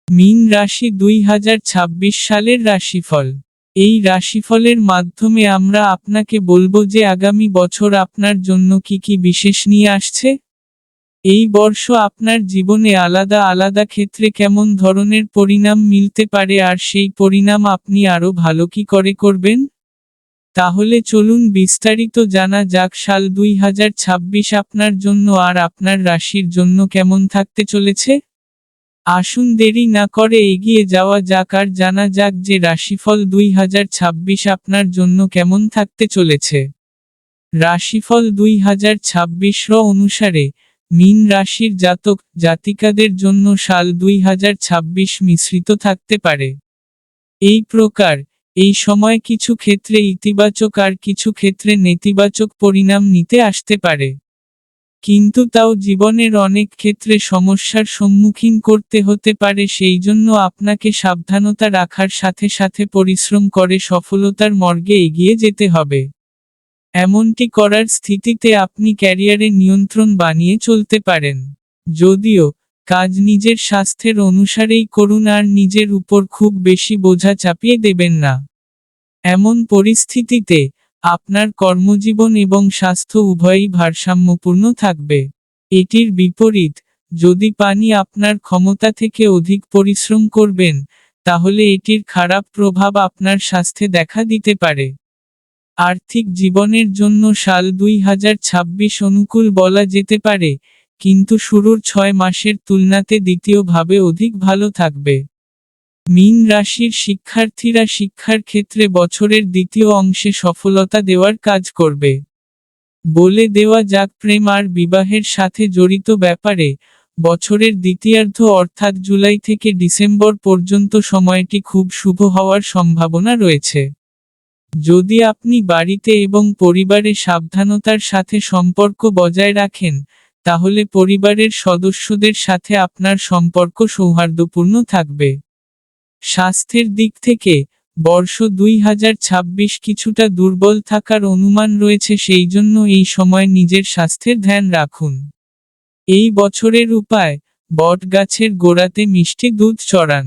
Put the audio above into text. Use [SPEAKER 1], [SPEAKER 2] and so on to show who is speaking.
[SPEAKER 1] মীন রাশি 2026 সালের রাশিফল। এই রাশিফলের মাধ্যমে আমরা আপনাকে বলবো যে আগামী বছর আপনার জন্য কি কি বিশেষ নিয়ে আসছে। এই বর্ষ আপনার জীবনে আলাদা আলাদা ক্ষেত্রে কেমন ধরনের পরিণাম মিলতে পারে আর সেই পরিণাম আপনি আরো ভালো কি করে করবেন। তাহলে চলুন বিস্তারিত জানা যাক সাল 2026 আপনার জন্য আর আপনার রাশির জন্য কেমন থাকতে চলেছে। আসুন দেরি না করে এগিয়ে যাওয়া যাক আর জানা যাক যে রাশিফল 2026 আপনার জন্য কেমন থাকতে চলেছে। রাশিফল 2026 অনুসারে মীন রাশির জাতক জাতিকাদের জন্য সাল 2026 মিশ্রিত থাকতে পারে। এই প্রকার এই সময় কিছু ক্ষেত্রে ইতিবাচক আর কিছু ক্ষেত্রে নেতিবাচক পরিণাম নিতে আসতে পারে। কিন্তু তাও জীবনের অনেক ক্ষেত্রে সমস্যার সম্মুখীন করতে হতে পারে, সেই জন্য আপনাকে সাবধানতা রাখার সাথে সাথে পরিশ্রম করে সফলতার মার্গে এগিয়ে যেতে হবে। এমনটি করার স্থিতিতে আপনি ক্যারিয়ারে নিয়ন্ত্রণ বানিয়ে চলতে পারেন। যদিও কাজ নিজের স্বাস্থ্যের অনুসারেই করুন আর নিজের উপর খুব বেশি বোঝা চাপিয়ে দেবেন না। এমন পরিস্থিতিতে আপনার কর্মজীবন এবং স্বাস্থ্য উভয়ই ভারসাম্যপূর্ণ থাকবে। এটির বিপরীত, যদি পানি আপনার ক্ষমতা থেকে অধিক পরিশ্রম করবেন, তাহলে এটির খারাপ প্রভাব আপনার স্বাস্থ্যে দেখা দিতে পারে। আর্থিক জীবনের জন্য সাল 2026 অনুকূল বলা যেতে পারে, কিন্তু শুরুর 6 মাসের তুলনাতে দ্বিতীয়ভাবে অধিক ভালো থাকবে। মীন রাশির শিক্ষার্থীরা শিক্ষার ক্ষেত্রে বছরের দ্বিতীয় অংশে সফলতা দেওয়ার কাজ করবে। বলে দেওয়া যাক প্রেম আর বিবাহের সাথে জড়িত ব্যাপারে বছরের দ্বিতীয়ার্ধ অর্থাৎ জুলাই থেকে ডিসেম্বর পর্যন্ত সময়টি খুব শুভ হওয়ার সম্ভাবনা রয়েছে। যদি আপনি বাড়িতে এবং পরিবারে সাবধানতার সাথে সম্পর্ক বজায় রাখেন, তাহলে পরিবারের সদস্যদের সাথে আপনার সম্পর্ক সৌহার্দ্যপূর্ণ থাকবে। স্বাস্থ্যের দিক থেকে বর্ষ 2026 কিছুটা দুর্বল থাকার অনুমান রয়েছে, সেই জন্য এই সময় নিজের স্বাস্থ্যের ধ্যান রাখুন। এই বছরের উপায়, বট গাছের গোড়াতে মিষ্টি দুধ চড়ান।